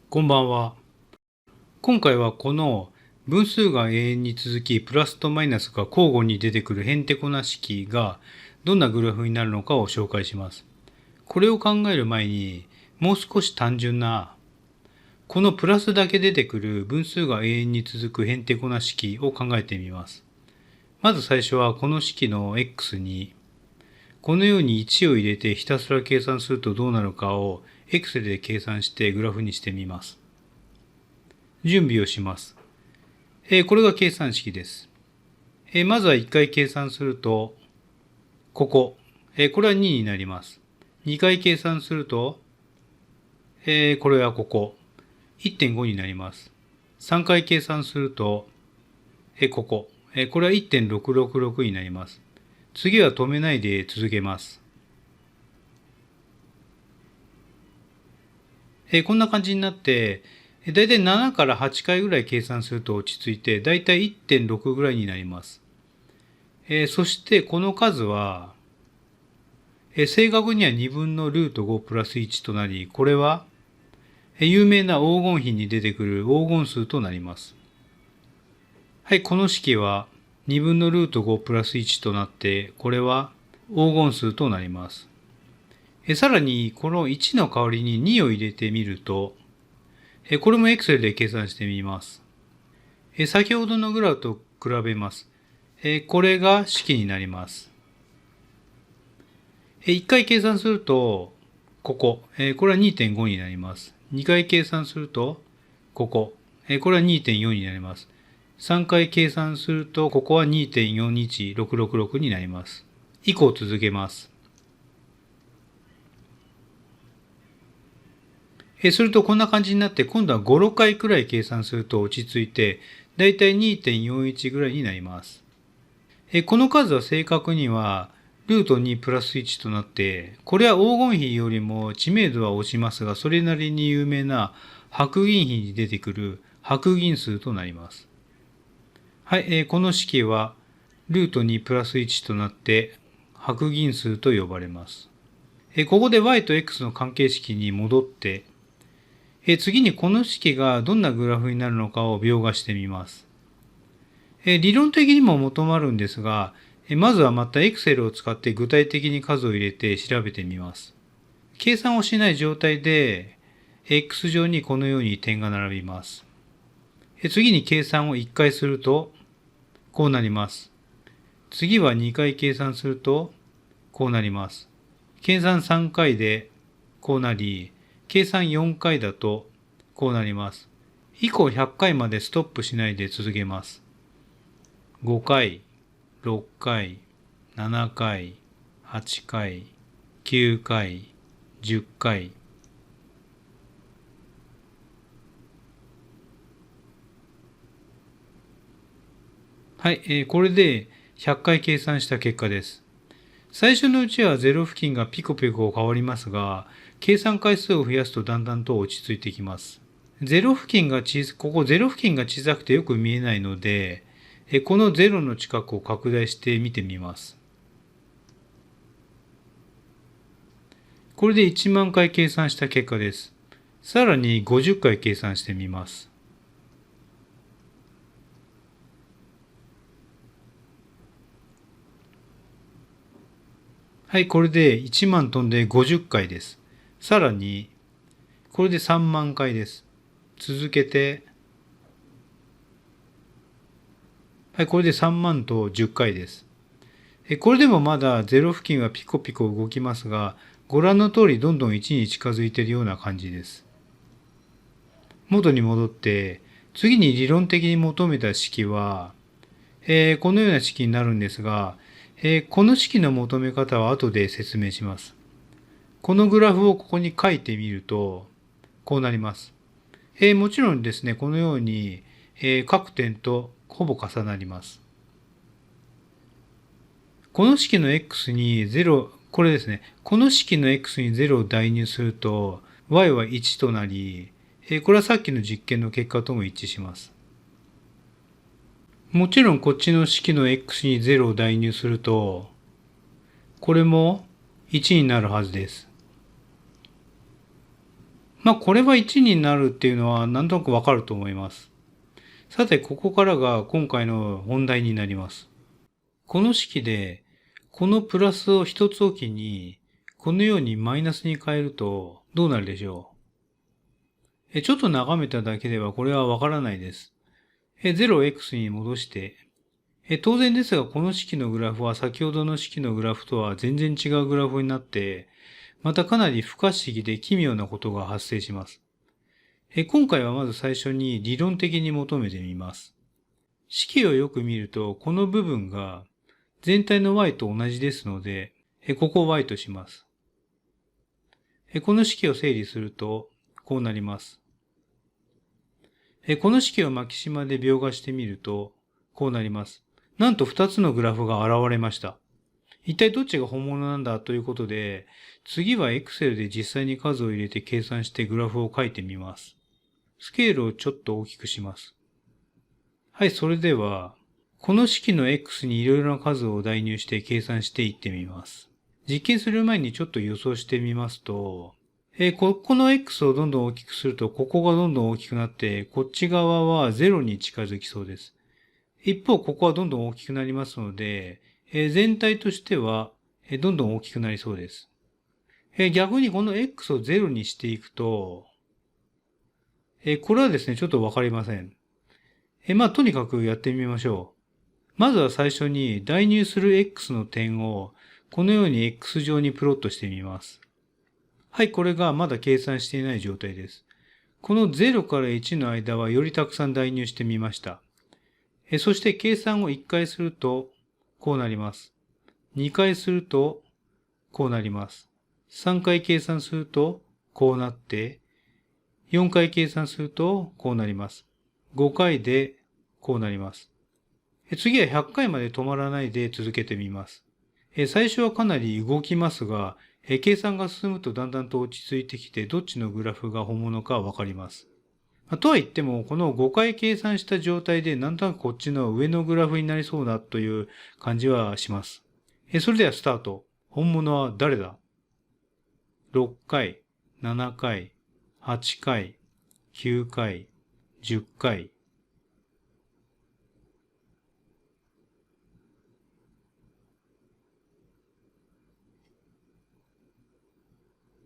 こんばんは。今回はこの分数が永遠に続き、プラスとマイナスが交互に出てくるへんてこな式がどんなグラフになるのかを紹介します。これを考える前に、もう少し単純な、このプラスだけ出てくる分数が永遠に続くへんてこな式を考えてみます。まず最初はこの式の x に、このように1を入れてひたすら計算するとどうなるかを Excel で計算してグラフにしてみます。準備をします。これが計算式です。まずは1回計算すると、ここ。これは2になります。2回計算すると、これはここ。1.5 になります。3回計算すると、ここ。これは 1.666 になります。次は止めないで続けます。こんな感じになって、だいたい7から8回ぐらい計算すると落ち着いて、だいたい 1.6 ぐらいになります。そしてこの数は、正確には2分のルート5プラス1となり、これは、有名な黄金比に出てくる黄金数となります。はい、この式は2分のルート5プラス1となって、これは黄金数となります。さらに、この1の代わりに2を入れてみると、これも Excel で計算してみます。先ほどのグラフと比べます。これが式になります。1回計算すると、ここ。これは 2.5 になります。2回計算すると、ここ。これは 2.4 になります。3回計算すると、ここは 2.41666 になります。以降続けます。するとこんな感じになって、今度は5、6回くらい計算すると落ち着いて、だいたい 2.41 ぐらいになります。この数は正確には、ルート2プラス1となって、これは黄金比よりも知名度は落ちますが、それなりに有名な白銀比に出てくる白銀数となります。はい、この式は、ルート2プラス1となって、白銀数と呼ばれます。ここで y と x の関係式に戻って、次にこの式がどんなグラフになるのかを描画してみます。理論的にも求まるんですが、まずはまた Excel を使って具体的に数を入れて調べてみます。計算をしない状態で、X 上にこのように点が並びます。次に計算を1回すると、こうなります。次は2回計算すると、こうなります。計算3回で、こうなり、計算4回だと、こうなります。以降100回までストップしないで続けます。5回、6回、7回、8回、9回、10回。はい、これで100回計算した結果です。最初のうちは0付近がピコピコ変わりますが、計算回数を増やすとだんだんと落ち着いてきます。ここ0付近が小さくてよく見えないので、この0の近くを拡大して見てみます。これで1万回計算した結果です。さらに50回計算してみます。はい、これで1万飛んで50回です。さらに、これで3万回です。続けて、はい、これで3万と10回です。これでもまだ0付近はピコピコ動きますが、ご覧の通りどんどん1に近づいているような感じです。元に戻って、次に理論的に求めた式は、このような式になるんですが、この式の求め方は後で説明します。このグラフをここに書いてみると、こうなります。もちろんですね、このように、各点とほぼ重なります。この式の x に0、これですね、この式の x に0を代入すると、y は1となり、これはさっきの実験の結果とも一致します。もちろんこっちの式の x に0を代入すると、これも1になるはずです。これは1になるっていうのはなんとなくわかると思います。さて、ここからが今回の本題になります。この式で、このプラスを一つおきに、このようにマイナスに変えるとどうなるでしょう。ちょっと眺めただけではこれはわからないです。0x に戻して、当然ですがこの式のグラフは先ほどの式のグラフとは全然違うグラフになって、またかなり不可思議で奇妙なことが発生します。今回はまず最初に理論的に求めてみます。式をよく見ると、この部分が全体の y と同じですので、ここを y とします。この式を整理すると、こうなります。この式をマキシマで描画してみると、こうなります。なんと2つのグラフが現れました。一体どっちが本物なんだということで、次は Excel で実際に数を入れて計算してグラフを書いてみます。スケールをちょっと大きくします。はい、それでは、この式の X にいろいろな数を代入して計算していってみます。実験する前にちょっと予想してみますと、ここの X をどんどん大きくすると、ここがどんどん大きくなって、こっち側は0に近づきそうです。一方、ここはどんどん大きくなりますので、全体としては、どんどん大きくなりそうです。逆にこの X を0にしていくと、これはですね、ちょっとわかりません。とにかくやってみましょう。まずは最初に代入する X の点を、このように X 上にプロットしてみます。はい、これがまだ計算していない状態です。この0から1の間はよりたくさん代入してみました。そして計算を1回すると、こうなります。2回すると、こうなります。3回計算すると、こうなって、4回計算すると、こうなります。5回で、こうなります。次は100回まで止まらないで続けてみます。最初はかなり動きますが、計算が進むとだんだんと落ち着いてきて、どっちのグラフが本物かわかります。とは言っても、この5回計算した状態で、なんとなくこっちの上のグラフになりそうだという感じはします。それではスタート。本物は誰だ？ 6 回、7回、8回、9回、10回。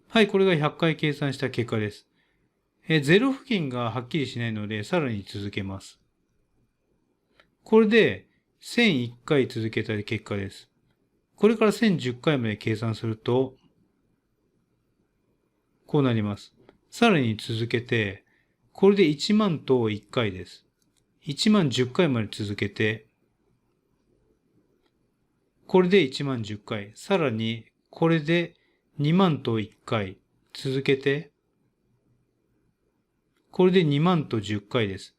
はい、これが100回計算した結果です。0付近がはっきりしないので、さらに続けます。これで1001回続けた結果です。これから1010回まで計算すると、こうなります。さらに続けて、これで1万と1回です。1万10回まで続けて、これで1万10回。さらに、これで2万と1回。続けて、これで2万と10回です。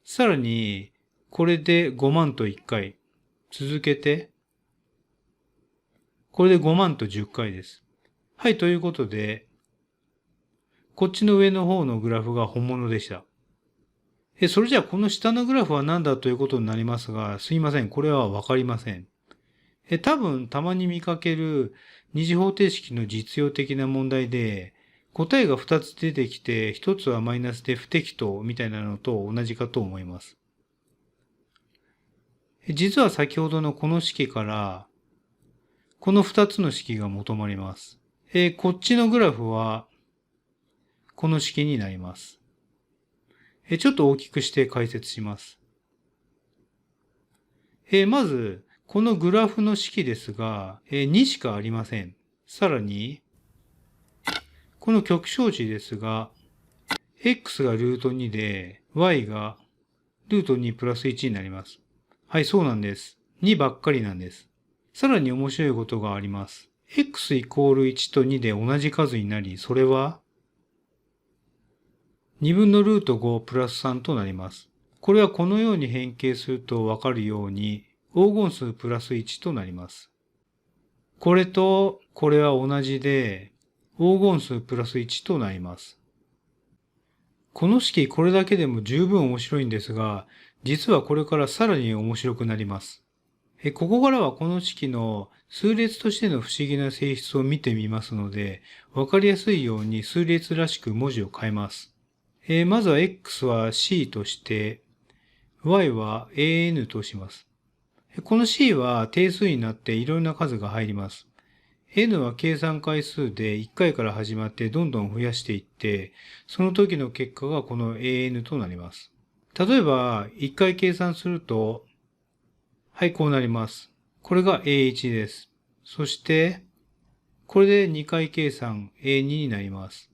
さらに、これで5万と1回。続けて、これで5万と10回です。はい、ということで、こっちの上の方のグラフが本物でした。それじゃあこの下のグラフは何だということになりますが、すいません、これはわかりません。多分たまに見かける二次方程式の実用的な問題で、答えが2つ出てきて、1つはマイナスで不適当みたいなのと同じかと思います。実は先ほどのこの式から、この2つの式が求まります。こっちのグラフは、この式になります。ちょっと大きくして解説します。まず、このグラフの式ですが、2しかありません。さらに、この極小値ですが、x がルート2で、y がルート2プラス1になります。はい、そうなんです。2ばっかりなんです。さらに面白いことがあります。x イコール1と2で同じ数になり、それは2分のルート5プラス3となります。これはこのように変形するとわかるように、黄金数プラス1となります。これとこれは同じで、黄金数プラス1となります。この式これだけでも十分面白いんですが、実はこれからさらに面白くなります。ここからはこの式の数列としての不思議な性質を見てみますので、わかりやすいように数列らしく文字を変えます。まずは x は c として、y は an とします。この c は定数になっていろいろな数が入ります。n は計算回数で1回から始まってどんどん増やしていって、その時の結果がこの an となります。例えば、1回計算すると、はい、こうなります。これが A1 です。そして、これで2回計算 A2 になります。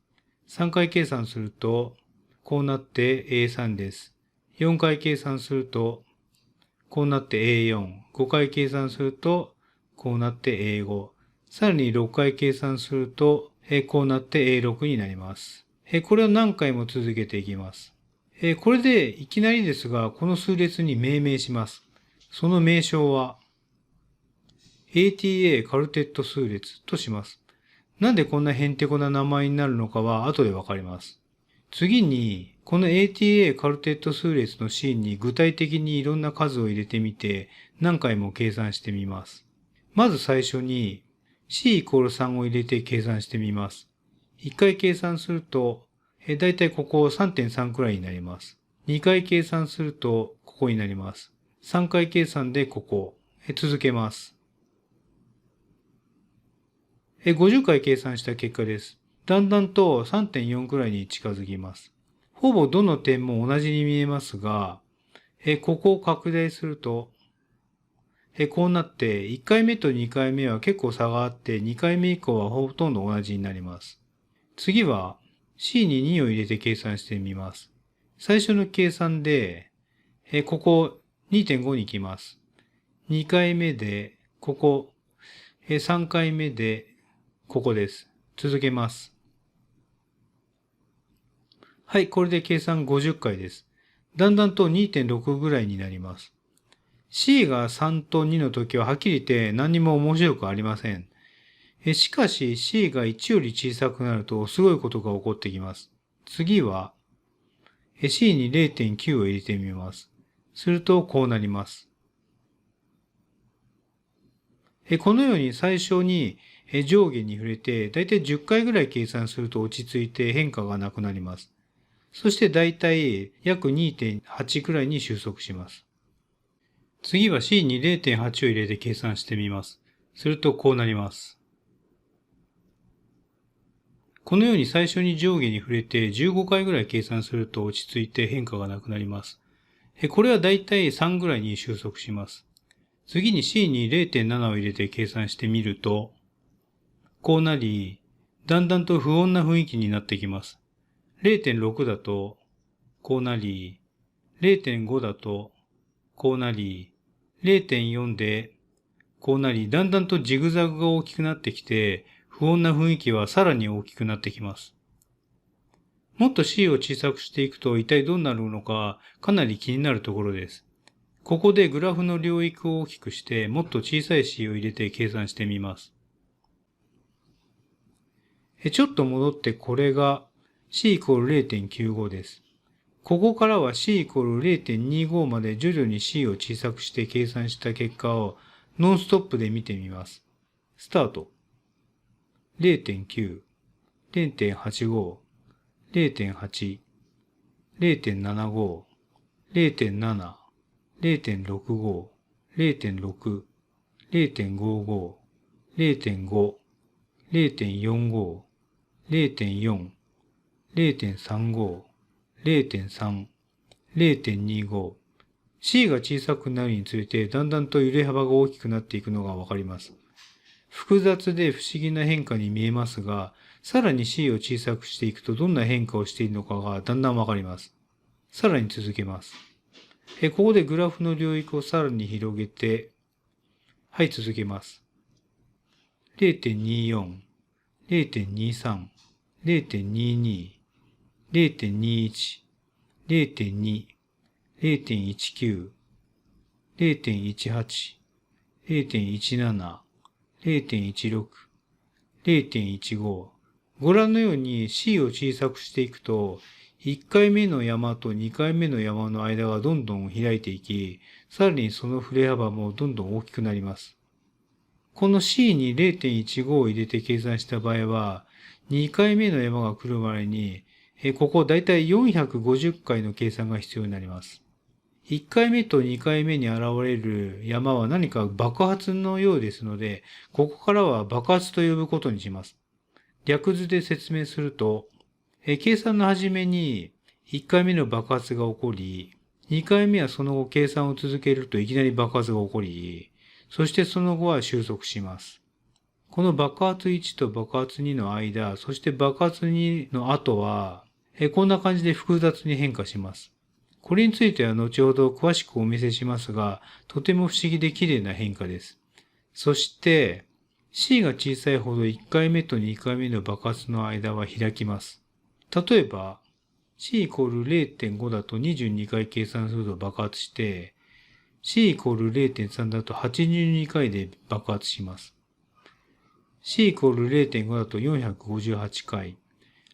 3回計算すると、こうなって A3 です。4回計算すると、こうなって A4。5回計算すると、こうなって A5。さらに6回計算すると、こうなって A6 になります。これを何回も続けていきます。これでいきなりですが、この数列に命名します。その名称は ATA カルテット数列とします。なんでこんなヘンテコな名前になるのかは後でわかります。次に、この ATA カルテット数列のシーンに具体的にいろんな数を入れてみて何回も計算してみます。まず最初に C イコール3を入れて計算してみます。1回計算すると、だいたいここ 3.3 くらいになります。2回計算するとここになります。3回計算でここ。続けます。50回計算した結果です。だんだんと 3.4 くらいに近づきます。ほぼどの点も同じに見えますが、ここを拡大すると、こうなって、1回目と2回目は結構差があって、2回目以降はほとんど同じになります。次は C に2を入れて計算してみます。最初の計算で、ここ 2.5 に行きます。2回目で、ここ、3回目で、ここです。続けます。はい、これで計算50回です。だんだんと 2.6 ぐらいになります。C が3と2の時ははっきり言って何にも面白くありません。しかし C が1より小さくなるとすごいことが起こってきます。次は C に 0.9 を入れてみます。するとこうなります。このように最初に上下に触れてだいたい10回ぐらい計算すると落ち着いて変化がなくなります。そしてだいたい約 2.8 くらいに収束します。次は C に 0.8 を入れて計算してみます。するとこうなります。このように最初に上下に触れて15回ぐらい計算すると落ち着いて変化がなくなります。これはだいたい3ぐらいに収束します。次に C に 0.7 を入れて計算してみると、こうなり、だんだんと不穏な雰囲気になってきます。0.6 だと、こうなり、0.5 だと、こうなり、0.4 で、こうなり、だんだんとジグザグが大きくなってきて、不穏な雰囲気はさらに大きくなってきます。もっと C を小さくしていくと一体どうなるのかかなり気になるところです。ここでグラフの領域を大きくしてもっと小さい C を入れて計算してみます。ちょっと戻ってこれが C イコール 0.95 です。ここからは C イコール 0.25 まで徐々に C を小さくして計算した結果をノンストップで見てみます。スタート。0.9、0.85、0.8、0.75、0.7、0.65、0.6、0.55、0.5、0.45、0.4、0.35、0.3、0.25。C が小さくなるにつれてだんだんと揺れ幅が大きくなっていくのがわかります。複雑で不思議な変化に見えますが、さらに C を小さくしていくとどんな変化をしているのかがだんだんわかります。さらに続けます。ここでグラフの領域をさらに広げて、はい、続けます。0.24、0.23、0.22、0.21、0.2、0.19、0.18、0.17、0.16、0.15。ご覧のように C を小さくしていくと、1回目の山と2回目の山の間がどんどん開いていき、さらにその振れ幅もどんどん大きくなります。この C に 0.15 を入れて計算した場合は、2回目の山が来るまでに、ここだいたい450回の計算が必要になります。1回目と2回目に現れる山は何か爆発のようですので、ここからは爆発と呼ぶことにします。略図で説明すると、計算の始めに1回目の爆発が起こり、2回目はその後計算を続けるといきなり爆発が起こり、そしてその後は収束します。この爆発1と爆発2の間、そして爆発2の後は、こんな感じで複雑に変化します。これについては後ほど詳しくお見せしますが、とても不思議で綺麗な変化です。そして、C が小さいほど1回目と2回目の爆発の間は開きます。例えば、C イコール 0.5 だと22回計算すると爆発して、C イコール 0.3 だと82回で爆発します。C イコール 0.5 だと458回、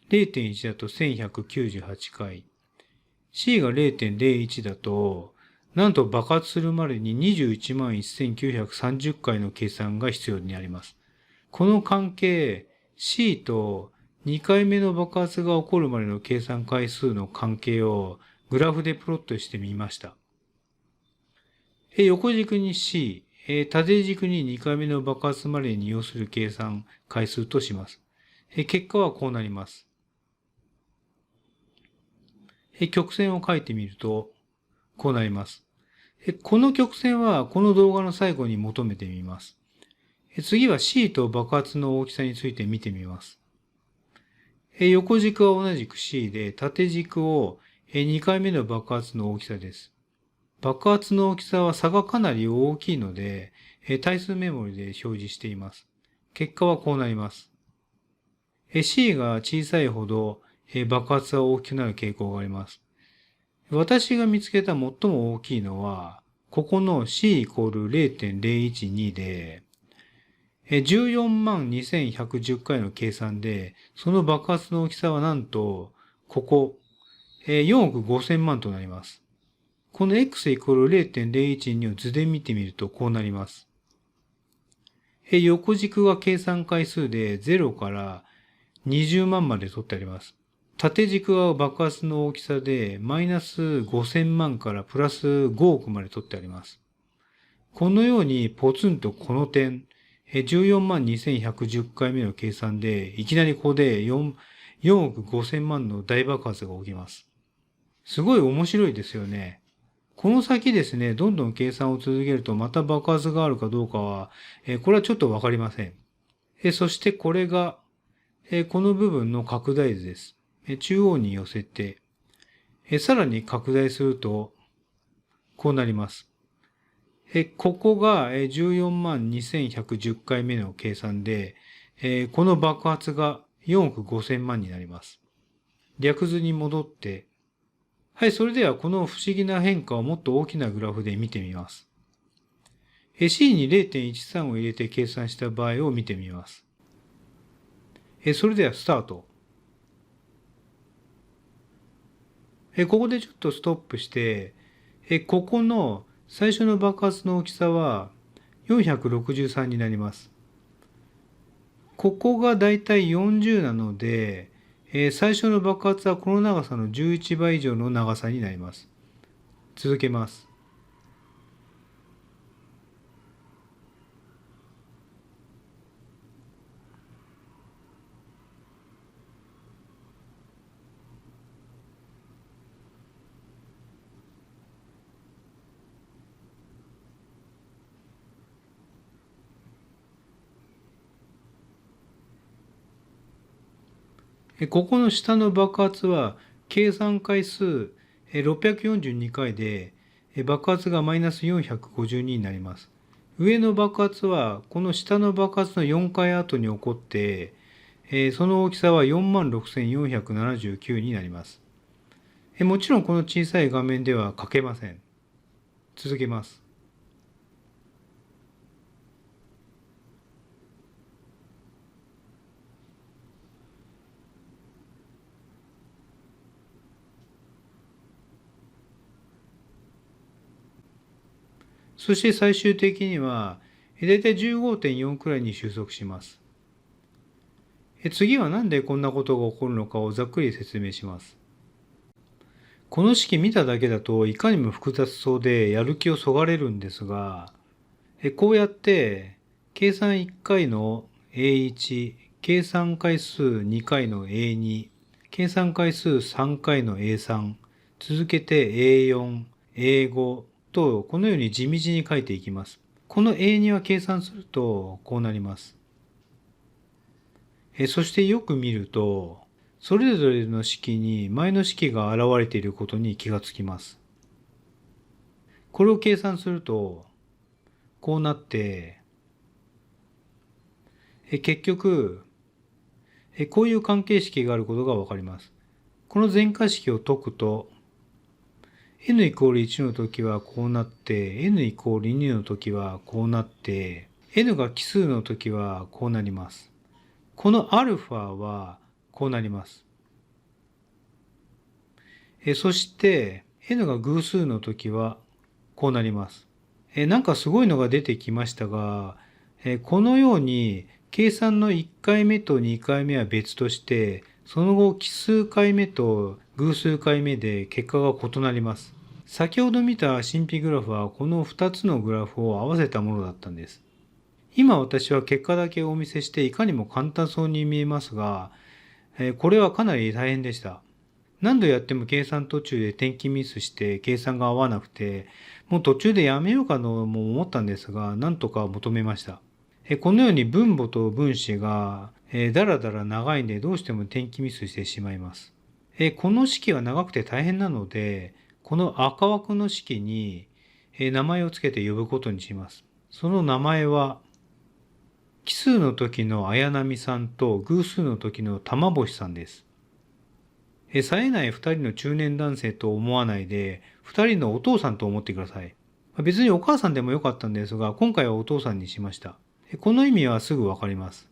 0.1 だと1198回、C が 0.01 だと、なんと爆発するまでに21万1930回の計算が必要になります。この関係、C と2回目の爆発が起こるまでの計算回数の関係をグラフでプロットしてみました。横軸に C、縦軸に2回目の爆発までに要する計算回数とします。結果はこうなります。曲線を書いてみると、こうなります。この曲線はこの動画の最後に求めてみます。次は C と爆発の大きさについて見てみます。横軸は同じく C で、縦軸を2回目の爆発の大きさです。爆発の大きさは差がかなり大きいので、対数メモリで表示しています。結果はこうなります。C が小さいほど爆発は大きくなる傾向があります。私が見つけた最も大きいのは、ここの C イコール 0.012 で、14万2110回の計算で、その爆発の大きさはなんと、ここ、4億5000万となります。この x イコール 0.012 を図で見てみるとこうなります。横軸が計算回数で0から20万まで取ってあります。縦軸は爆発の大きさでマイナス5000万からプラス5億まで取ってあります。このようにポツンとこの点、14万2110回目の計算でいきなりここで4億5000万の大爆発が起きます。すごい面白いですよね。この先ですね、どんどん計算を続けるとまた爆発があるかどうかは、これはちょっとわかりません。そしてこれが、この部分の拡大図です。中央に寄せて、さらに拡大すると、こうなります。ここが14万2110回目の計算で、この爆発が4億5000万になります。略図に戻って、はい、それではこの不思議な変化をもっと大きなグラフで見てみます。C に 0.13 を入れて計算した場合を見てみます。それではスタート。ここでちょっとストップして、ここの最初の爆発の大きさは463になります。ここがだいたい40なので、最初の爆発はこの長さの11倍以上の長さになります。続けます。ここの下の爆発は計算回数642回で爆発がマイナス452になります。上の爆発はこの下の爆発の4回後に起こってその大きさは46,479になります。もちろんこの小さい画面では書けません。続けます。そして最終的には、だいたい 15.4 くらいに収束します。次はなんでこんなことが起こるのかをざっくり説明します。この式見ただけだといかにも複雑そうでやる気をそがれるんですが、こうやって計算1回の A1、計算回数2回の A2、計算回数3回の A3、続けて A4、A5 とこのように地道に書いていきます。この A2 は計算するとこうなります。そしてよく見ると、それぞれの式に前の式が現れていることに気がつきます。これを計算すると、こうなって、結局、こういう関係式があることがわかります。この全化式を解くと、n イコール1の時はこうなって、n イコール2の時はこうなって、n が奇数の時はこうなります。この α はこうなります。そして、n が偶数の時はこうなります。なんかすごいのが出てきましたが、このように計算の1回目と2回目は別として、その後奇数回目と偶数回目で結果が異なります。先ほど見た神秘グラフはこの2つのグラフを合わせたものだったんです。今私は結果だけお見せしていかにも簡単そうに見えますが、これはかなり大変でした。何度やっても計算途中で転記ミスして計算が合わなくて、もう途中でやめようかとも思ったんですが、なんとか求めました。このように分母と分子がだらだら長いんでどうしても転記ミスしてしまいます。この式は長くて大変なので、この赤枠の式に名前をつけて呼ぶことにします。その名前は、奇数の時の綾波さんと偶数の時の玉星さんです。冴えない二人の中年男性と思わないで、二人のお父さんと思ってください。別にお母さんでもよかったんですが、今回はお父さんにしました。この意味はすぐわかります。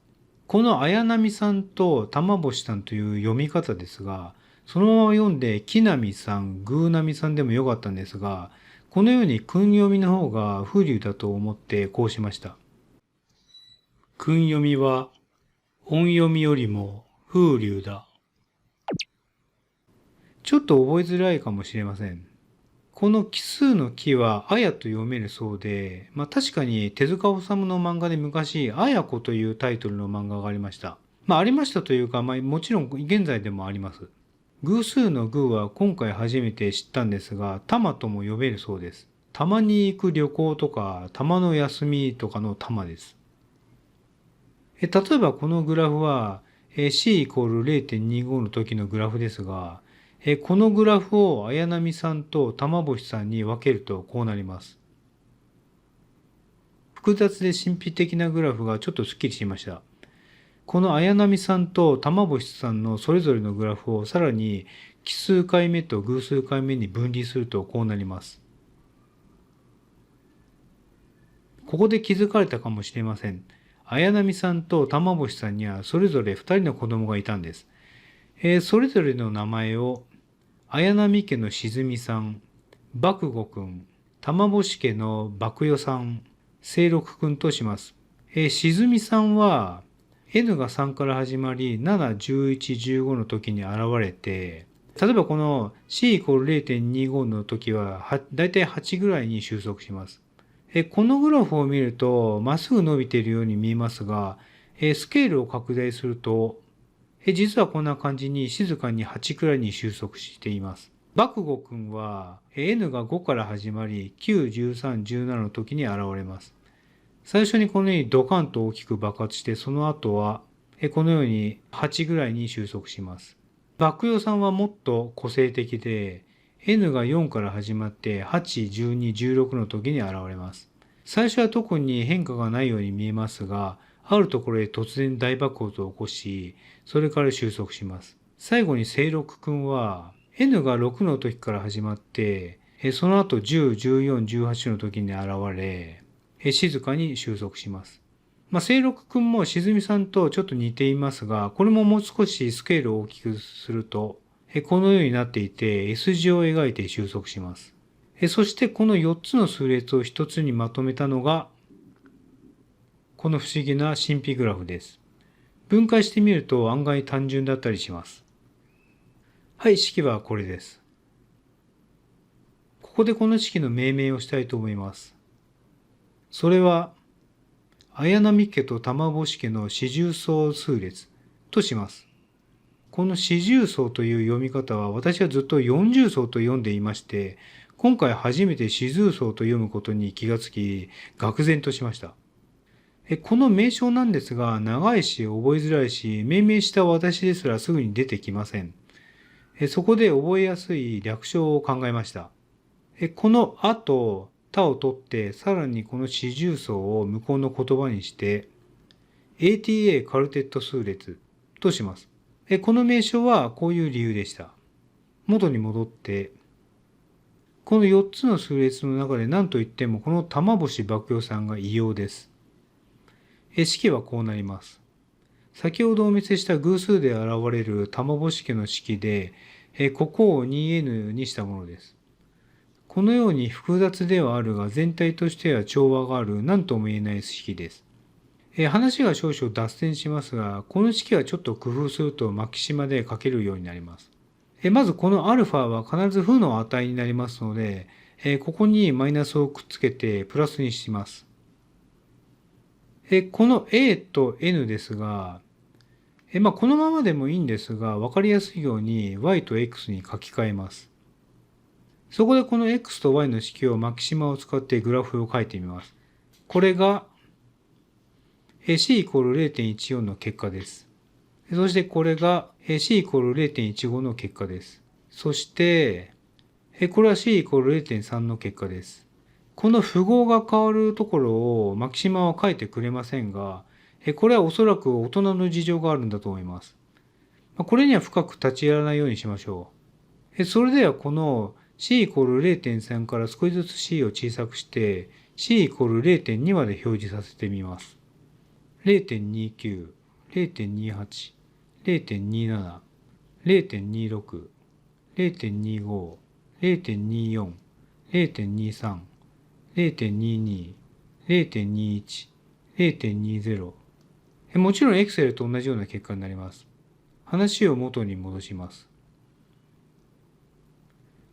この綾波さんと玉星さんという読み方ですが、そのまま読んで木波さん、偶波さんでもよかったんですが、このように訓読みの方が風流だと思ってこうしました。訓読みは音読みよりも風流だ。ちょっと覚えづらいかもしれません。この奇数の奇はあやと読めるそうで、確かに手塚治虫の漫画で昔、あや子というタイトルの漫画がありました。ありましたというか、もちろん現在でもあります。偶数の偶は今回初めて知ったんですが、玉とも呼べるそうです。たまに行く旅行とか、たまの休みとかの玉です。例えばこのグラフは C イコール 0.25 の時のグラフですが、このグラフを綾波さんと玉星さんに分けるとこうなります。複雑で神秘的なグラフがちょっとスッキリしました。この綾波さんと玉星さんのそれぞれのグラフをさらに奇数回目と偶数回目に分離するとこうなります。ここで気づかれたかもしれません。綾波さんと玉星さんにはそれぞれ2人の子供がいたんです。それぞれの名前を綾波家のしずみさん、爆悟くん、玉星家の爆代さん、清六くんとします。しずみさんは N が3から始まり7、11、15の時に現れて、例えばこの C イコール 0.25 の時はだいたい8ぐらいに収束します。このグラフを見るとまっすぐ伸びているように見えますが、スケールを拡大すると実はこんな感じに静かに8くらいに収束しています。爆悟くんは N が5から始まり9、13、17の時に現れます。最初にこのようにドカンと大きく爆発してその後はこのように8ぐらいに収束します。爆代さんはもっと個性的で N が4から始まって8、12、16の時に現れます。最初は特に変化がないように見えますが、あるところで突然大爆発を起こし、それから収束します。最後に清六くんは N が6の時から始まって、その後10、14、18の時に現れ、静かに収束します。清六くんもしずみさんとちょっと似ていますが、これももう少しスケールを大きくすると、このようになっていて S 字を描いて収束します。そしてこの4つの数列を1つにまとめたのが、この不思議な神秘グラフです。分解してみると案外単純だったりします。はい、式はこれです。ここでこの式の命名をしたいと思います。それは、綾波家と玉星家の四重奏数列とします。この四重奏という読み方は私はずっと四重奏と読んでいまして、今回初めて四重奏と読むことに気がつき、愕然としました。この名称なんですが、長いし覚えづらいし、命名した私ですらすぐに出てきません。そこで覚えやすい略称を考えました。このあと、他を取って、さらにこの四重奏を向こうの言葉にして、ATA カルテット数列とします。この名称はこういう理由でした。元に戻って、この4つの数列の中で何と言ってもこの玉星爆葉さんが異様です。式はこうなります。先ほどお見せした偶数で現れる玉星家の式で、ここを 2n にしたものです。このように複雑ではあるが全体としては調和がある何とも言えない式です。話が少々脱線しますが、この式はちょっと工夫するとマキシマで書けるようになります。まずこの α は必ず負の値になりますので、ここにマイナスをくっつけてプラスにします。この a と n ですが、このままでもいいんですが、わかりやすいように y と x に書き換えます。そこでこの x と y の式をマキシマを使ってグラフを書いてみます。これが c イコール 0.14 の結果です。そしてこれが c イコール 0.15 の結果です。そして、これは c イコール 0.3 の結果です。この符号が変わるところをマキシマは書いてくれませんが、これはおそらく大人の事情があるんだと思います。これには深く立ち入らないようにしましょう。それではこの c イコール 0.3 から少しずつ c を小さくして、c イコール 0.2 まで表示させてみます。0.29、0.28、0.27、0.26、0.25、0.24、0.23、0.22、0.21、0.20。もちろん Excel と同じような結果になります。話を元に戻します。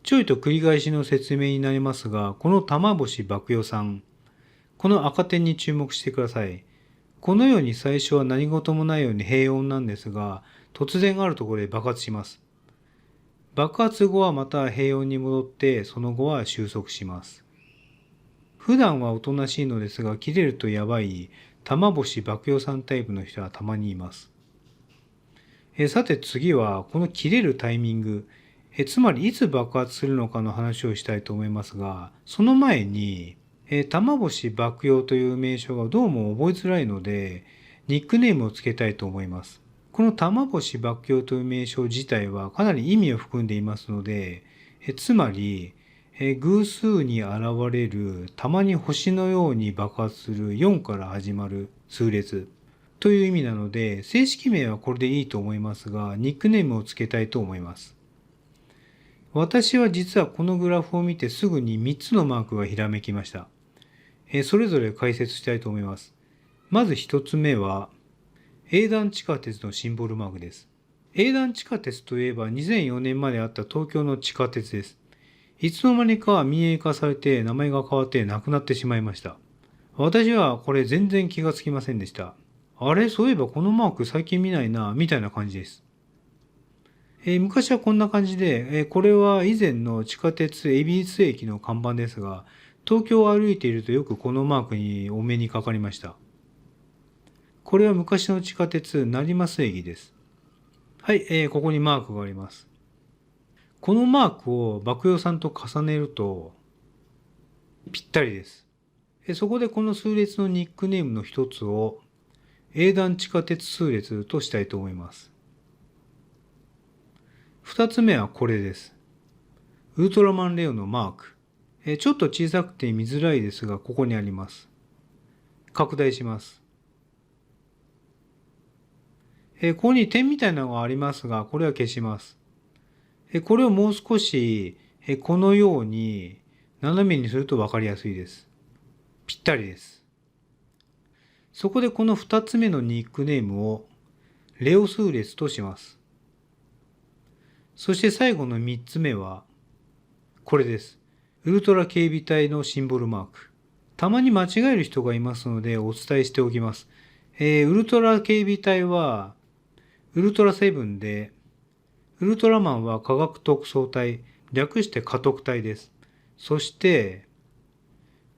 ちょいと繰り返しの説明になりますが、この玉星爆葉さん、この赤点に注目してください。このように最初は何事もないように平穏なんですが、突然あるところで爆発します。爆発後はまた平穏に戻って、その後は収束します。普段はおとなしいのですが、切れるとやばい玉星爆葉さんタイプの人はたまにいます。さて次は、この切れるタイミング、つまりいつ爆発するのかの話をしたいと思いますが、その前に、玉星爆葉という名称がどうも覚えづらいので、ニックネームをつけたいと思います。この玉星爆葉という名称自体はかなり意味を含んでいますので、つまり、偶数に現れるたまに星のように爆発する4から始まる数列という意味なので、正式名はこれでいいと思いますが、ニックネームをつけたいと思います。私は実はこのグラフを見てすぐに3つのマークがひらめきました。それぞれ解説したいと思います。まず1つ目は、営団地下鉄のシンボルマークです。営団地下鉄といえば2004年まであった東京の地下鉄です。いつの間にか民営化されて名前が変わってなくなってしまいました。私はこれ全然気がつきませんでした。あれ、そういえばこのマーク最近見ないな、みたいな感じです。昔はこんな感じで、これは以前の地下鉄恵比寿駅の看板ですが、東京を歩いているとよくこのマークにお目にかかりました。これは昔の地下鉄成増駅です。はい、ここにマークがあります。このマークを爆葉さんと重ねると、ぴったりです。そこでこの数列のニックネームの一つを、営団地下鉄数列としたいと思います。二つ目はこれです。ウルトラマンレオのマーク。ちょっと小さくて見づらいですが、ここにあります。拡大します。ここに点みたいなのがありますが、これは消します。これをもう少し、このように斜めにすると分かりやすいです。ぴったりです。そこでこの2つ目のニックネームをレオ数列とします。そして最後の3つ目はこれです。ウルトラ警備隊のシンボルマーク。たまに間違える人がいますのでお伝えしておきます。ウルトラ警備隊はウルトラセブンで、ウルトラマンは科学特捜隊、略して科特隊です。そして、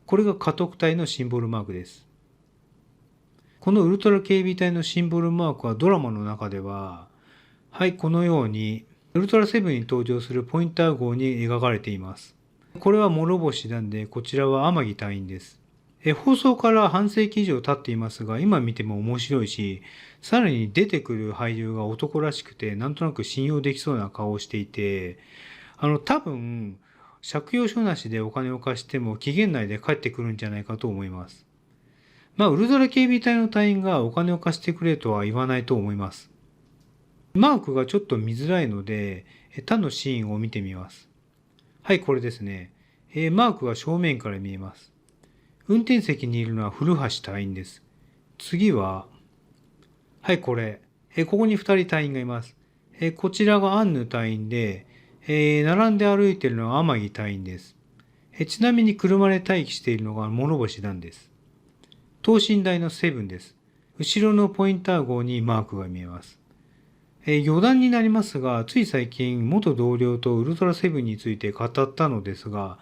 これが科特隊のシンボルマークです。このウルトラ警備隊のシンボルマークはドラマの中では、はい、このように、ウルトラセブンに登場するポインター号に描かれています。これは諸星なんで、こちらは天城隊員です。放送から半世紀以上経っていますが、今見ても面白いし、さらに出てくる俳優が男らしくて、なんとなく信用できそうな顔をしていて、多分、借用書なしでお金を貸しても期限内で帰ってくるんじゃないかと思います。ウルトラ警備隊の隊員がお金を貸してくれとは言わないと思います。マークがちょっと見づらいので、他のシーンを見てみます。はい、これですね。マークが正面から見えます。運転席にいるのは古橋隊員です。次は、はい、これ。ここに2人隊員がいます。こちらがアンヌ隊員で、並んで歩いているのは天城隊員です。ちなみに車で待機しているのが諸星団です。等身大のセブンです。後ろのポインター号にマークが見えます。余談になりますが、つい最近、元同僚とウルトラセブンについて語ったのですが、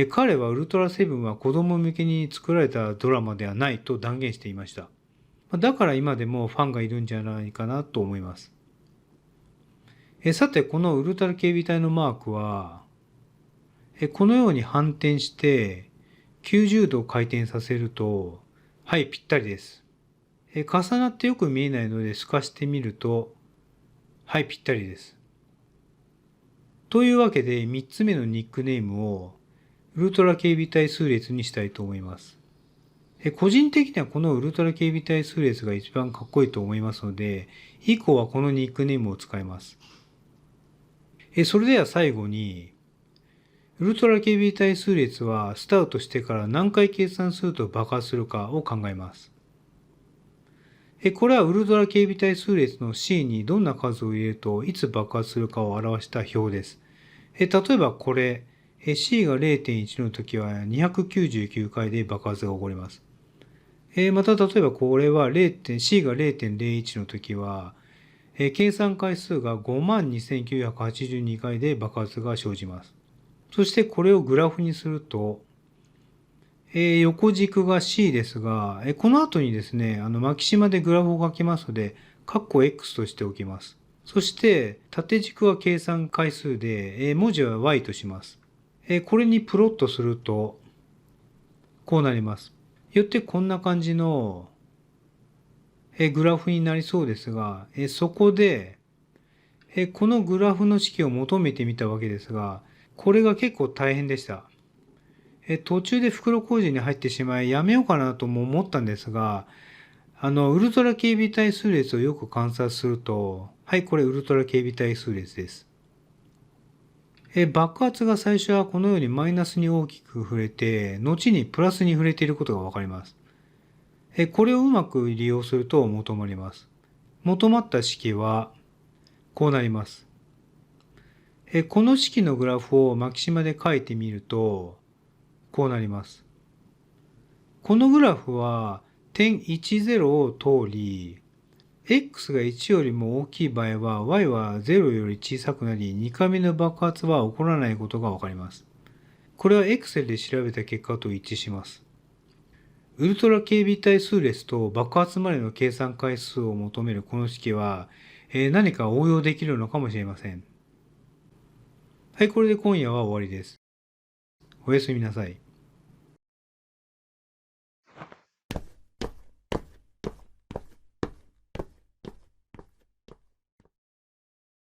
彼はウルトラセブンは子供向けに作られたドラマではないと断言していました。だから今でもファンがいるんじゃないかなと思います。さて、このウルトラ警備隊のマークは、このように反転して90度回転させると、はい、ぴったりです。重なってよく見えないので透かしてみると、はい、ぴったりです。というわけで3つ目のニックネームをウルトラ警備隊数列にしたいと思います。個人的にはこのウルトラ警備隊数列が一番かっこいいと思いますので、以降はこのニックネームを使います。それでは最後に、ウルトラ警備隊数列はスタートしてから何回計算すると爆発するかを考えます。これはウルトラ警備隊数列の C にどんな数を入れるといつ爆発するかを表した表です。例えばこれ、C が 0.1 の時は299回で爆発が起こります。また例えばこれは C が 0.01 の時は、計算回数が 52,982 回で爆発が生じます。そしてこれをグラフにすると、横軸が C ですが、この後にですね、マキシマでグラフを書きますので、括弧 X としておきます。そして、縦軸は計算回数で、文字は Y とします。これにプロットすると、こうなります。よってこんな感じの、グラフになりそうですが、そこで、このグラフの式を求めてみたわけですが、これが結構大変でした。途中で袋小路に入ってしまいやめようかなとも思ったんですが、ウルトラ警備隊数列をよく観察すると、はい、これウルトラ警備隊数列です。爆発が最初はこのようにマイナスに大きく触れて、後にプラスに触れていることがわかります。これをうまく利用すると求まります。求まった式は、こうなります。この式のグラフをマキシマで書いてみると、こうなります。このグラフは点10を通り、x が1よりも大きい場合は y は0より小さくなり2回目の爆発は起こらないことがわかります。これは Excel で調べた結果と一致します。ウルトラ警備隊数列と爆発までの計算回数を求めるこの式は何か応用できるのかもしれません。はい、これで今夜は終わりです。おやすみなさい。